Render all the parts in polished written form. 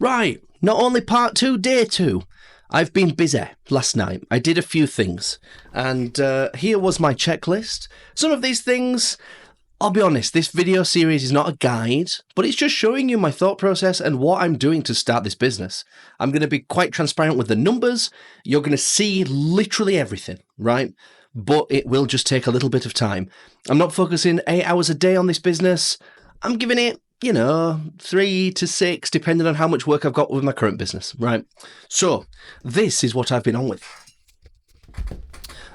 Right, not only part 2, day 2. I've been busy last night. I did a few things, and here was my checklist. Some of these things, I'll be honest, this video series is not a guide, but it's just showing you my thought process and what I'm doing to start this business. I'm going to be quite transparent with the numbers. You're going to see literally everything, right? But it will just take a little bit of time. I'm not focusing 8 hours a day on this business. I'm giving it 3 to 6, depending on how much work I've got with my current business, right? So, this is what I've been on with.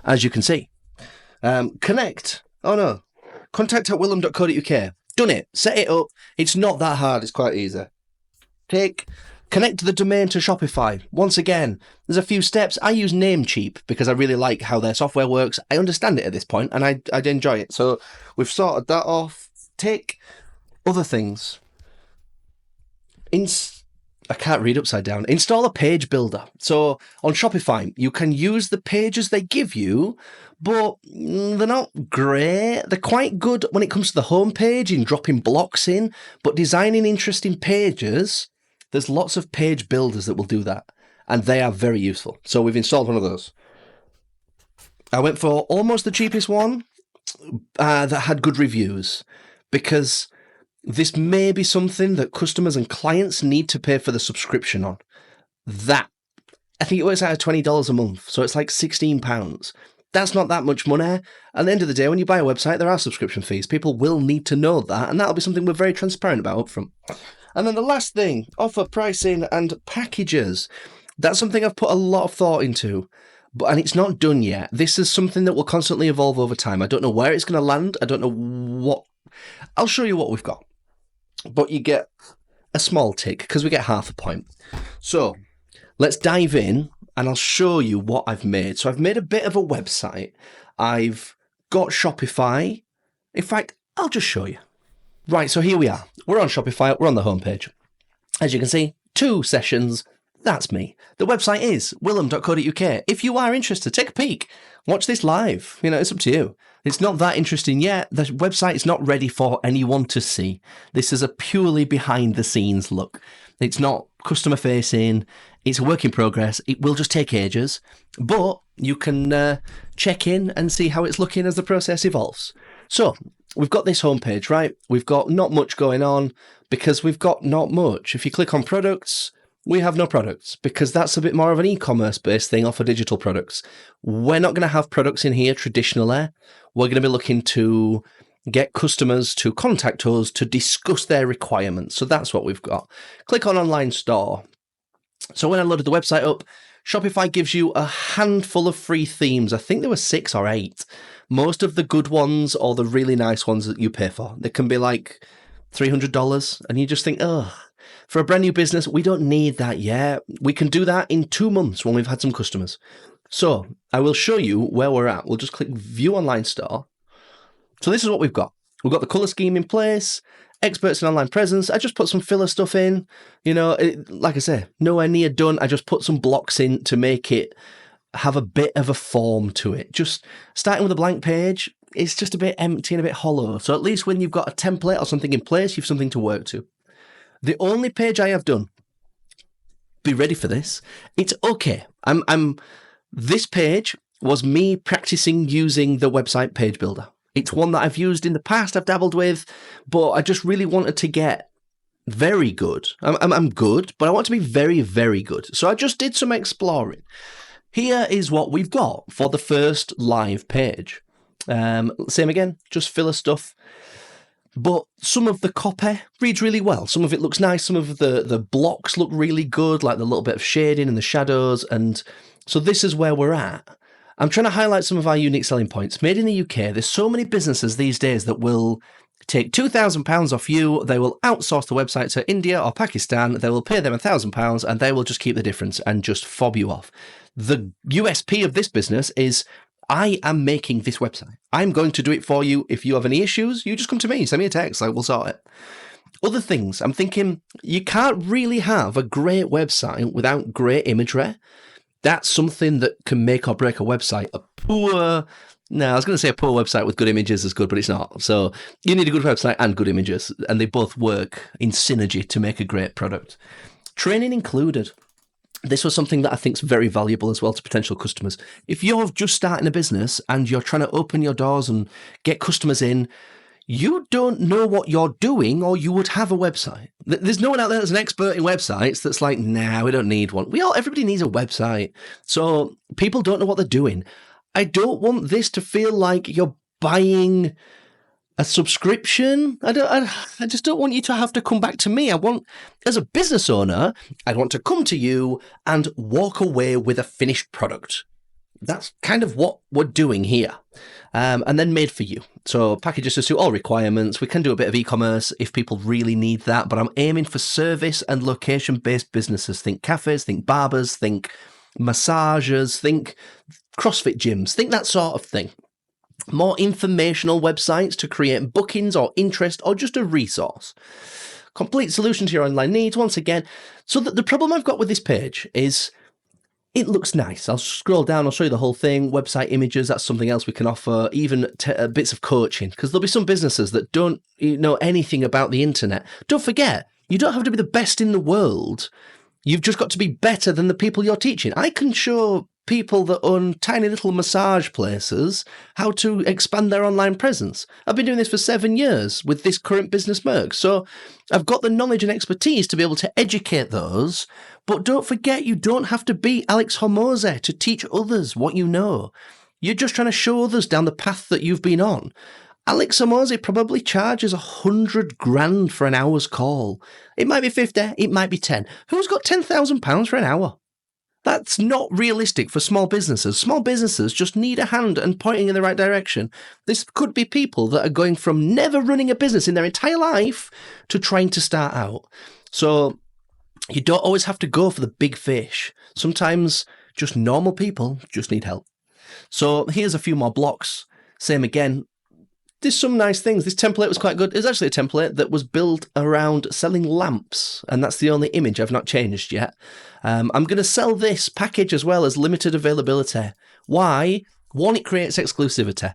As you can see. Contact at willem.co.uk. Done it. Set it up. It's not that hard. It's quite easy. Connect the domain to Shopify. Once again, there's a few steps. I use Namecheap because I really like how their software works. I understand it at this point, and I'd enjoy it. So, we've sorted that off. Other things. I can't read upside down. Install a page builder. So on Shopify, you can use the pages they give you, but they're not great. They're quite good when it comes to the home page in dropping blocks in, but designing interesting pages, there's lots of page builders that will do that, and they are very useful. So we've installed one of those. I went for almost the cheapest one that had good reviews, because this may be something that customers and clients need to pay for the subscription on. That, I think it works out at $20 a month, so it's like £16. That's not that much money. At the end of the day, when you buy a website, there are subscription fees. People will need to know that, and that'll be something we're very transparent about up front. And then the last thing, offer pricing and packages. That's something I've put a lot of thought into, and it's not done yet. This is something that will constantly evolve over time. I don't know where it's going to land. I don't know what. I'll show you what we've got. But you get a small tick because we get half a point. So let's dive in and I'll show you what I've made. So I've made a bit of a website. I've got Shopify. In fact, I'll just show you. Right, so here we are. We're on Shopify. We're on the homepage. As you can see, 2 sessions. That's me. The website is willem.co.uk. If you are interested, take a peek. Watch this live. It's up to you. It's not that interesting yet. The website is not ready for anyone to see. This is a purely behind the scenes look. It's not customer facing. It's a work in progress. It will just take ages, but you can check in and see how it's looking as the process evolves. So we've got this homepage, right? We've got not much going on because we've got not much. If you click on products, we have no products because that's a bit more of an e-commerce based thing off of digital products. We're not going to have products in here traditionally. We're going to be looking to get customers to contact us to discuss their requirements. So that's what we've got. Click on online store. So when I loaded the website up, Shopify gives you a handful of free themes. I think there were 6 or 8. Most of the good ones or the really nice ones that you pay for. They can be like $300 and you just think, for a brand new business, we don't need that yet. We can do that in 2 months when we've had some customers. So I will show you where we're at. We'll just click View Online Store. So this is what we've got. We've got the color scheme in place, experts in online presence. I just put some filler stuff in. Like I say, nowhere near done. I just put some blocks in to make it have a bit of a form to it. Just starting with a blank page, it's just a bit empty and a bit hollow. So at least when you've got a template or something in place, you've something to work to. The only page I have done, be ready for this, it's okay. This page was me practicing using the website page builder. It's one that I've used in the past, I've dabbled with, but I just really wanted to get very good. I'm good, but I want to be very, very good. So I just did some exploring. Here is what we've got for the first live page. Same again, just filler stuff. But some of the copy reads really well. Some of it looks nice. Some of the blocks look really good, like the little bit of shading and the shadows. And so this is where we're at. I'm trying to highlight some of our unique selling points. Made in the UK, there's so many businesses these days that will take £2,000 off you. They will outsource the website to India or Pakistan. They will pay them £1,000 and they will just keep the difference and just fob you off. The USP of this business is I am making this website. I'm going to do it for you. If you have any issues, you just come to me, send me a text, we'll sort it. Other things, I'm thinking you can't really have a great website without great imagery. That's something that can make or break a website. A poor website with good images is good, but it's not. So you need a good website and good images, and they both work in synergy to make a great product. Training included. This was something that I think is very valuable as well to potential customers. If you're just starting a business and you're trying to open your doors and get customers in, you don't know what you're doing, or you would have a website. There's no one out there that's an expert in websites that's like, nah, we don't need one. Everybody needs a website. So people don't know what they're doing. I don't want this to feel like you're buying a subscription. I just don't want you to have to come back to me. As a business owner, I want to come to you and walk away with a finished product. That's kind of what we're doing here. And then made for you. So packages to suit all requirements. We can do a bit of e-commerce if people really need that, but I'm aiming for service and location-based businesses. Think cafes, think barbers, think massagers, think CrossFit gyms, think that sort of thing. More informational websites to create bookings or interest or just a resource. Complete solution to your online needs, once again. So the problem I've got with this page is it looks nice. I'll scroll down, I'll show you the whole thing. Website images, that's something else we can offer. Even bits of coaching, because there'll be some businesses that don't know anything about the internet. Don't forget, you don't have to be the best in the world. You've just got to be better than the people you're teaching. I can show people that own tiny little massage places how to expand their online presence. I've been doing this for 7 years with this current business, Merg. So I've got the knowledge and expertise to be able to educate those. But don't forget, you don't have to be Alex Hormozi to teach others what you know. You're just trying to show others down the path that you've been on. Alex Hormozi probably charges 100 grand for an hour's call. It might be 50, it might be 10. Who's got £10,000 for an hour? That's not realistic for small businesses. Small businesses just need a hand and pointing in the right direction. This could be people that are going from never running a business in their entire life to trying to start out. So you don't always have to go for the big fish. Sometimes just normal people just need help. So here's a few more blocks. Same again. There's some nice things. This template was quite good. It was actually a template that was built around selling lamps, and that's the only image I've not changed yet. I'm going to sell this package as well as limited availability. Why? One, it creates exclusivity.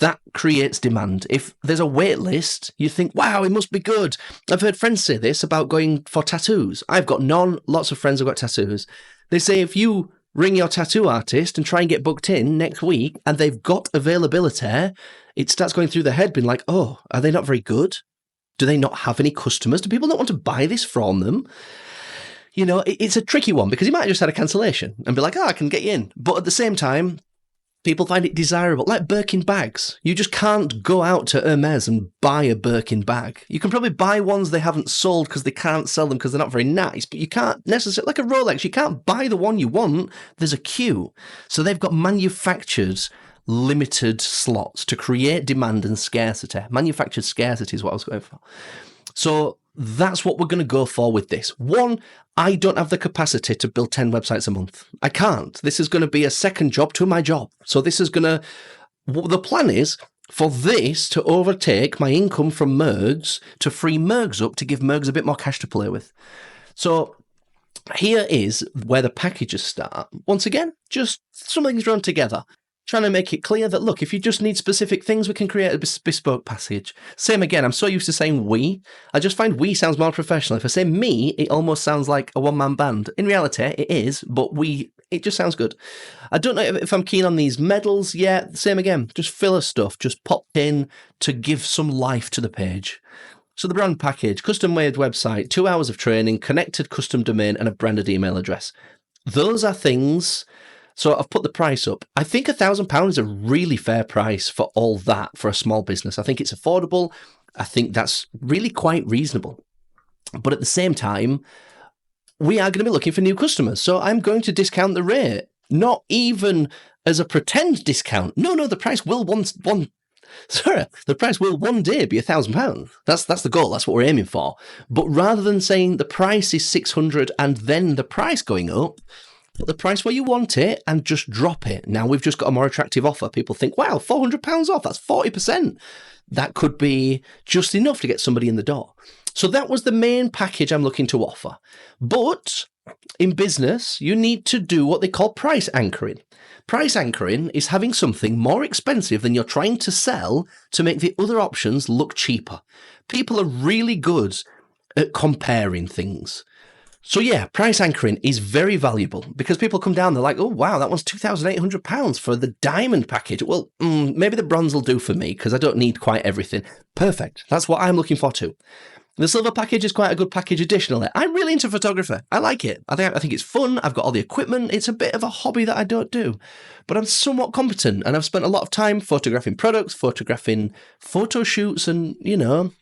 That creates demand. If there's a wait list, you think, wow, it must be good. I've heard friends say this about going for tattoos. I've got none. Lots of friends have got tattoos. They say if you ring your tattoo artist and try and get booked in next week and they've got availability, it starts going through their head being like, oh, are they not very good? Do they not have any customers? Do people not want to buy this from them? You know, it's a tricky one because you might have just had a cancellation and be like, oh, I can get you in. But at the same time, people find it desirable, like Birkin bags. You just can't go out to Hermes and buy a Birkin bag. You can probably buy ones they haven't sold because they can't sell them because they're not very nice, but you can't necessarily, like a Rolex, you can't buy the one you want. There's a queue. So they've got manufactured limited slots to create demand and scarcity. Manufactured scarcity is what I was going for. So that's what we're going to go for with this. One, I don't have the capacity to build 10 websites a month. I can't. This is going to be a second job to my job. So this is going to, the plan is for this to overtake my income from Mergs, to free Mergs up, to give Mergs a bit more cash to play with. So here is where the packages start. Once again, just something's run together. Trying to make it clear that, look, if you just need specific things, we can create a bespoke package. Same again, I'm so used to saying we. I just find we sounds more professional. If I say me, it almost sounds like a one-man band. In reality, it is, but it just sounds good. I don't know if I'm keen on these medals yet. Same again, just filler stuff, just popped in to give some life to the page. So the brand package, custom-made website, 2 hours of training, connected custom domain, and a branded email address. Those are things. So I've put the price up. I think £1,000 is a really fair price for all that for a small business. I think it's affordable. I think that's really quite reasonable. But at the same time, we are going to be looking for new customers. So I'm going to discount the rate, not even as a pretend discount. No, the price will one day be £1,000. That's the goal. That's what we're aiming for. But rather than saying the price is 600 and then the price going up, put the price where you want it and just drop it. Now we've just got a more attractive offer. People think, wow, £400 off, that's 40%. That could be just enough to get somebody in the door. So that was the main package I'm looking to offer. But in business, you need to do what they call price anchoring. Price anchoring is having something more expensive than you're trying to sell to make the other options look cheaper. People are really good at comparing things. So yeah, price anchoring is very valuable because people come down, they're like, oh wow, that one's £2,800 for the diamond package. Well, maybe the bronze will do for me because I don't need quite everything. Perfect. That's what I'm looking for too. The silver package is quite a good package additionally. I'm really into photography. I like it. I think it's fun. I've got all the equipment. It's a bit of a hobby that I don't do, but I'm somewhat competent and I've spent a lot of time photographing products, photographing photo shoots and, and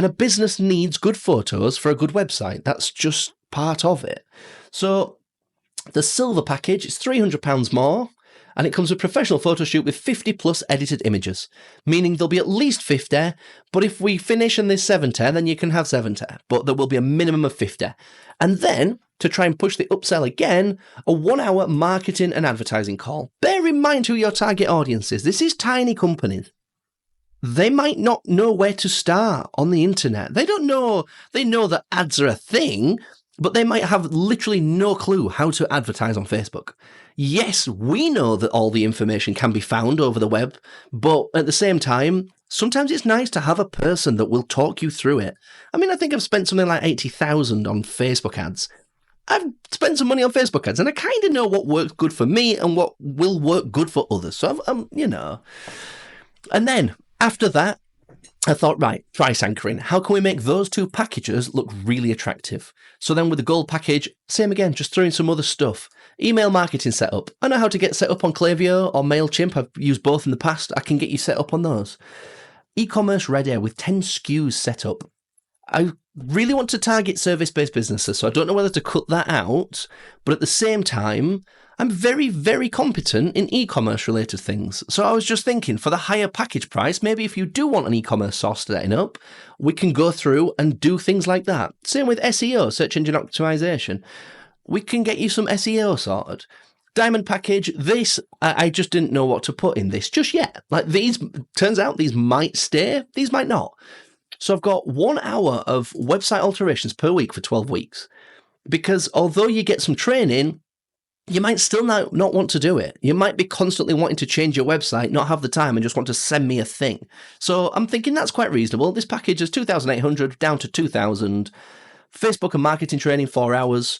a business needs good photos for a good website. That's just part of it. So the silver package is £300 more, and it comes with professional photo shoot with 50 plus edited images, meaning there'll be at least 50, but if we finish and there's 70, then you can have 70, but there will be a minimum of 50. And then, to try and push the upsell again, a 1-hour marketing and advertising call. Bear in mind who your target audience is. This is tiny companies. They might not know where to start on the internet. They know that ads are a thing, but they might have literally no clue how to advertise on Facebook. Yes, we know that all the information can be found over the web, but at the same time, sometimes it's nice to have a person that will talk you through it. I mean, I think I've spent something like 80,000 on Facebook ads. I've spent some money on Facebook ads, and I kind of know what works good for me and what will work good for others. So, And then, after that, I thought, right, price anchoring. How can we make those two packages look really attractive? So then with the gold package, same again, just throwing some other stuff. Email marketing setup. I know how to get set up on Klaviyo or MailChimp. I've used both in the past. I can get you set up on those. E-commerce ready with 10 SKUs set up. I really want to target service-based businesses, so I don't know whether to cut that out, but at the same time, I'm very, very competent in e-commerce related things. So I was just thinking, for the higher package price, maybe if you do want an e-commerce source setting up, we can go through and do things like that. Same with SEO, search engine optimization. We can get you some SEO sorted. Diamond package, this, I just didn't know what to put in this just yet. Like these, turns out these might stay, these might not. So I've got 1 hour of website alterations per week for 12 weeks. Because although you get some training, you might still not want to do it. You might be constantly wanting to change your website, not have the time, and just want to send me a thing. So I'm thinking that's quite reasonable. This package is 2,800 down to 2,000. Facebook and marketing training, 4 hours.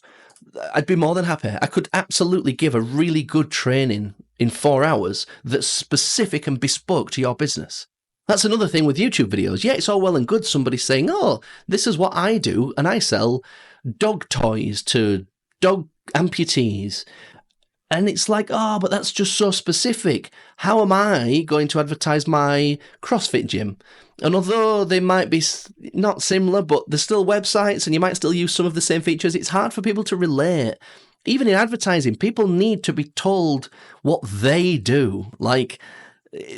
I'd be more than happy. I could absolutely give a really good training in 4 hours that's specific and bespoke to your business. That's another thing with YouTube videos. Yeah, it's all well and good somebody saying, oh, this is what I do, and I sell dog toys to dog amputees. And it's like, oh, but that's just so specific. How am I going to advertise my CrossFit gym? And although they might be not similar, but they're still websites and you might still use some of the same features, it's hard for people to relate. Even in advertising, people need to be told what they do. Like,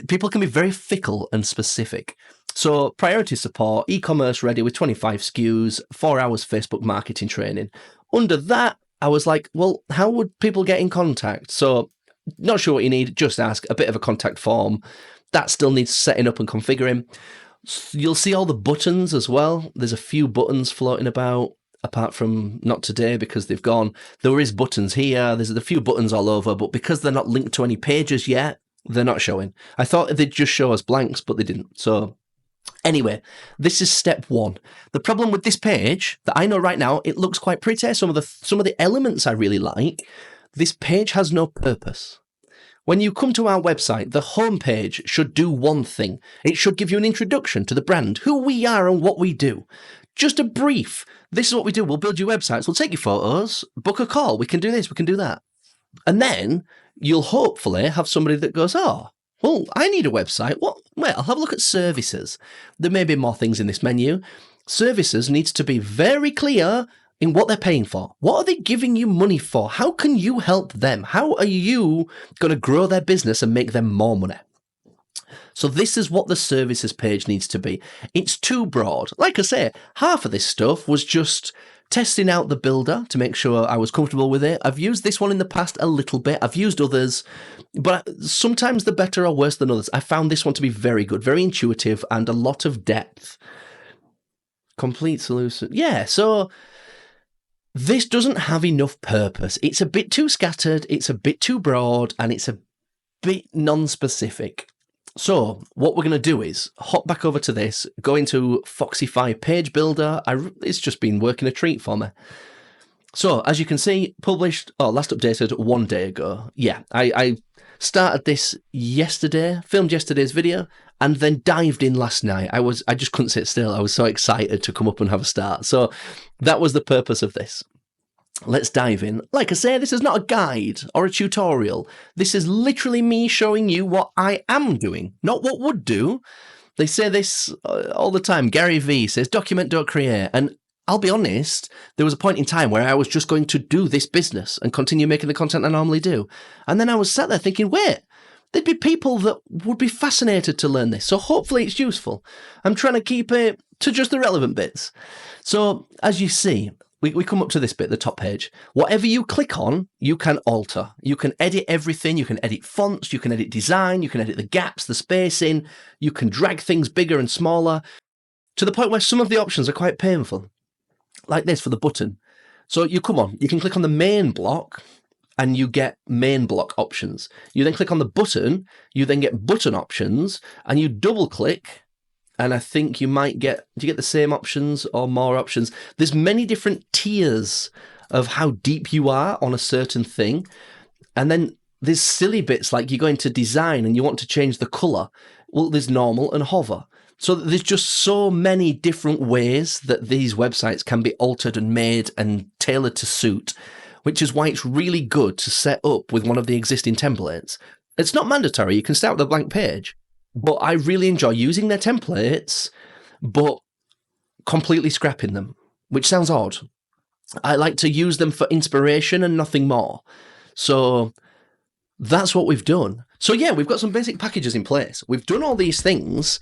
people can be very fickle and specific. So priority support, e-commerce ready with 25 SKUs, 4 hours Facebook marketing training. Under that, I was like, well, how would people get in contact? So not sure what you need, just ask. A bit of a contact form. That still needs setting up and configuring. You'll see all the buttons as well. There's a few buttons floating about, apart from not today because they've gone. There is buttons here. There's a few buttons all over, but because they're not linked to any pages yet, they're not showing. I thought they'd just show us blanks, but they didn't. So anyway, this is step one. The problem with this page that I know right now, it looks quite pretty. Some of the elements I really like. This page has no purpose. When you come to our website, the homepage should do one thing. It should give you an introduction to the brand, who we are and what we do. Just a brief. This is what we do. We'll build you websites. We'll take your photos, book a call. We can do this. We can do that. And then you'll hopefully have somebody that goes, oh, well, I need a website. What? Well, I'll have a look at services. There may be more things in this menu. Services needs to be very clear in what they're paying for. What are they giving you money for? How can you help them? How are you going to grow their business and make them more money? So this is what the services page needs to be. It's too broad. Like I say, half of this stuff was just testing out the builder to make sure I was comfortable with it. I've used this one in the past a little bit. I've used others, but sometimes they're better or worse than others. I found this one to be very good, very intuitive, and a lot of depth. Complete solution. Yeah, so this doesn't have enough purpose. It's a bit too scattered, it's a bit too broad, and it's a bit non-specific. So what we're going to do is hop back over to this, go into Foxify Page Builder. It's just been working a treat for me. So, as you can see, published, last updated 1 day ago. Yeah, I started this yesterday, filmed yesterday's video, and then dived in last night. I just couldn't sit still. I was so excited to come up and have a start. So that was the purpose of this. Let's dive in. Like I say, this is not a guide or a tutorial. This is literally me showing you what I am doing, not what would do. They say this all the time. Gary Vee says, document, don't create. And I'll be honest, there was a point in time where I was just going to do this business and continue making the content I normally do. And then I was sat there thinking, wait, there'd be people that would be fascinated to learn this. So hopefully it's useful. I'm trying to keep it to just the relevant bits. So as you see, we come up to this bit, the top page. Whatever you click on, you can alter. You can edit everything. You can edit fonts. You can edit design. You can edit the gaps, the spacing. You can drag things bigger and smaller to the point where some of the options are quite painful. Like this for the button. So you can click on the main block and you get main block options. You then click on the button, you then get button options, and you double click, and I think you might get, do you get the same options or more options? There's many different tiers of how deep you are on a certain thing. And then there's silly bits like you go into design and you want to change the color. Well, there's normal and hover. So there's just so many different ways that these websites can be altered and made and tailored to suit, which is why it's really good to set up with one of the existing templates. It's not mandatory. You can start with a blank page, but I really enjoy using their templates, but completely scrapping them, which sounds odd. I like to use them for inspiration and nothing more. So that's what we've done. So yeah, we've got some basic packages in place. We've done all these things.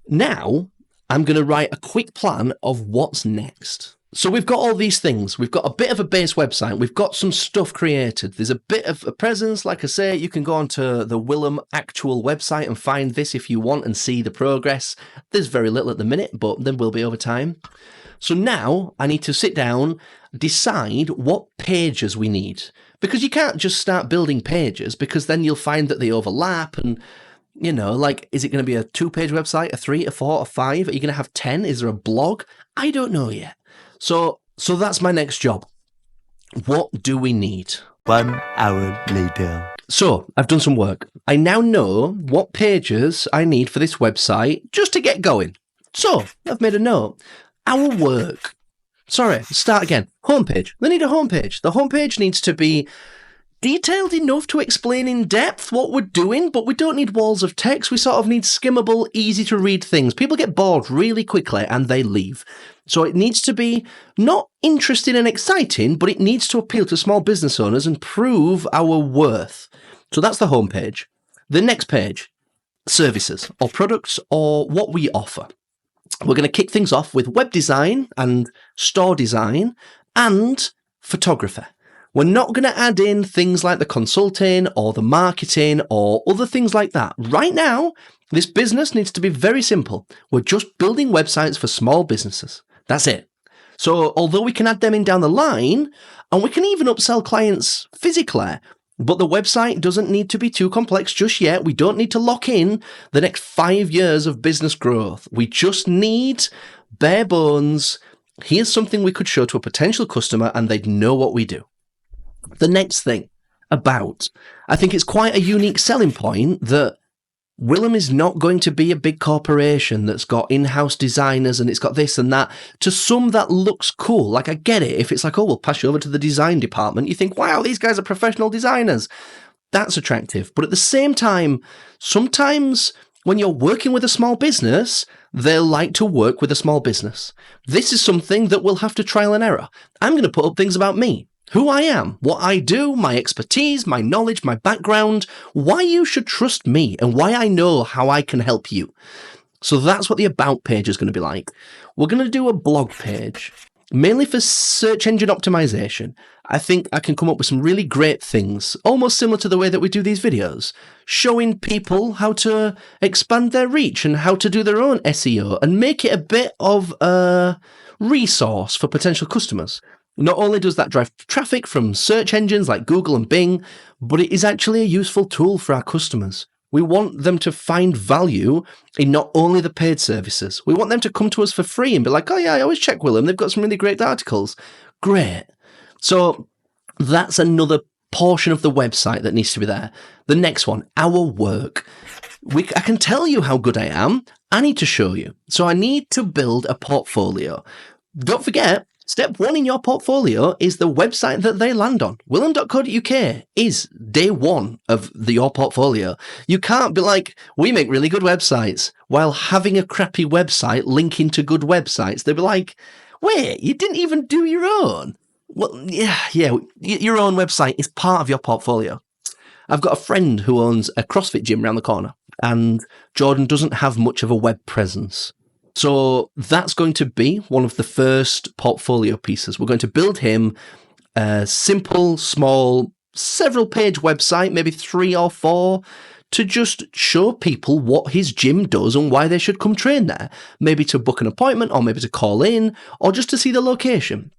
Now, I'm going to write a quick plan of what's next. So we've got all these things. We've got a bit of a base website. We've got some stuff created. There's a bit of a presence. Like I say, you can go onto the Willem actual website and find this if you want and see the progress. There's very little at the minute, but there will be over time. So now I need to sit down, decide what pages we need. Because you can't just start building pages, because then you'll find that they overlap and, you know, like, is it going to be a 2-page website, a 3, a 4, a 5? Are you going to have 10? Is there a blog? I don't know yet. So that's my next job. What do we need? 1 hour later. So I've done some work. I now know what pages I need for this website just to get going. So I've made a note. Our work. Sorry, start again. Homepage. They need a homepage. The homepage needs to be detailed enough to explain in depth what we're doing, but we don't need walls of text. We sort of need skimmable, easy to read things. People get bored really quickly and they leave. So it needs to be not interesting and exciting, but it needs to appeal to small business owners and prove our worth. So that's the homepage. The next page, services or products or what we offer. We're going to kick things off with web design and store design and photography. We're not going to add in things like the consulting or the marketing or other things like that. Right now, this business needs to be very simple. We're just building websites for small businesses. That's it. So although we can add them in down the line, and we can even upsell clients physically, but the website doesn't need to be too complex just yet. We don't need to lock in the next 5 years of business growth. We just need bare bones. Here's something we could show to a potential customer and they'd know what we do. The next thing about, I think it's quite a unique selling point that Willem is not going to be a big corporation that's got in-house designers and it's got this and that. To some, that looks cool. Like, I get it. If it's like, oh, we'll pass you over to the design department, you think, wow, these guys are professional designers. That's attractive. But at the same time, sometimes when you're working with a small business, they'll like to work with a small business. This is something that we'll have to trial and error. I'm going to put up things about me. Who I am, what I do, my expertise, my knowledge, my background, why you should trust me, and why I know how I can help you. So that's what the About page is going to be like. We're going to do a blog page, mainly for search engine optimization. I think I can come up with some really great things, almost similar to the way that we do these videos, showing people how to expand their reach and how to do their own SEO and make it a bit of a resource for potential customers. Not only does that drive traffic from search engines like Google and Bing, but it is actually a useful tool for our customers. We want them to find value in not only the paid services. We want them to come to us for free and be like, oh yeah, I always check Willem. They've got some really great articles. Great. So that's another portion of the website that needs to be there. The next one, our work. I can tell you how good I am. I need to show you. So I need to build a portfolio. Don't forget, step 1 in your portfolio is the website that they land on. William.co.uk is day 1 of your portfolio. You can't be like, we make really good websites, while having a crappy website linking to good websites. They'll be like, wait, you didn't even do your own. Well, yeah, your own website is part of your portfolio. I've got a friend who owns a CrossFit gym around the corner, and Jordan doesn't have much of a web presence. So that's going to be one of the first portfolio pieces. We're going to build him a simple, small, several-page website, maybe 3 or 4, to just show people what his gym does and why they should come train there. Maybe to book an appointment, or maybe to call in, or just to see the location.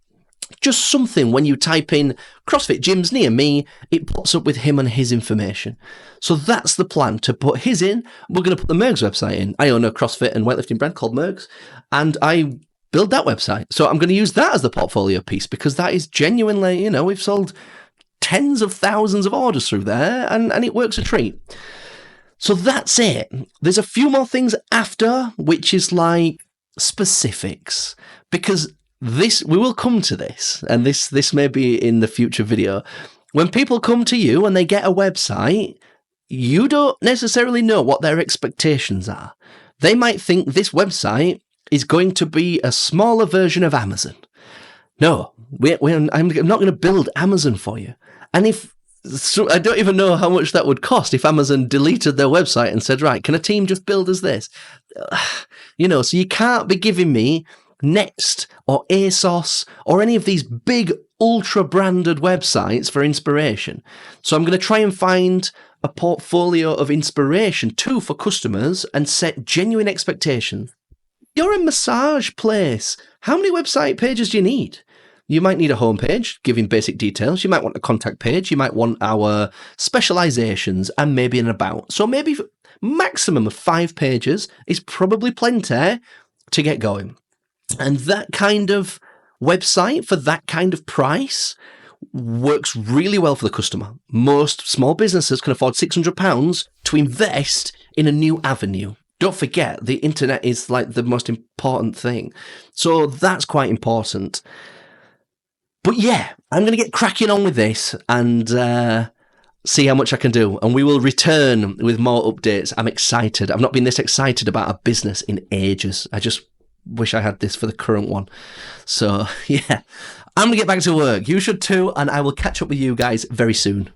Just something when you type in CrossFit gyms near me, it pops up with him and his information. So that's the plan, to put his in. We're going to put the Mergs website in. I own a CrossFit and weightlifting brand called Mergs, and I build that website. So I'm going to use that as the portfolio piece, because that is genuinely, we've sold tens of thousands of orders through there, and it works a treat. So that's it. There's a few more things after, which is like specifics, because we will come to this, and this may be in the future video. When people come to you and they get a website, you don't necessarily know what their expectations are. They might think this website is going to be a smaller version of Amazon. No, I'm not going to build Amazon for you. And so I don't even know how much that would cost if Amazon deleted their website and said, right, can a team just build us this? So you can't be giving me Next or ASOS or any of these big ultra branded websites for inspiration. So I'm going to try and find a portfolio of inspiration too for customers and set genuine expectations. You're a massage place. How many website pages do you need? You might need a homepage giving basic details. You might want a contact page. You might want our specializations and maybe an about. So maybe maximum of 5 pages is probably plenty to get going. And that kind of website for that kind of price works really well for the customer. Most small businesses can afford £600 to invest in a new avenue. Don't forget, the internet is like the most important thing. So that's quite important. But yeah, I'm going to get cracking on with this and see how much I can do. And we will return with more updates. I'm excited. I've not been this excited about a business in ages. I just wish I had this for the current one. So yeah, I'm going to get back to work. You should too. And I will catch up with you guys very soon.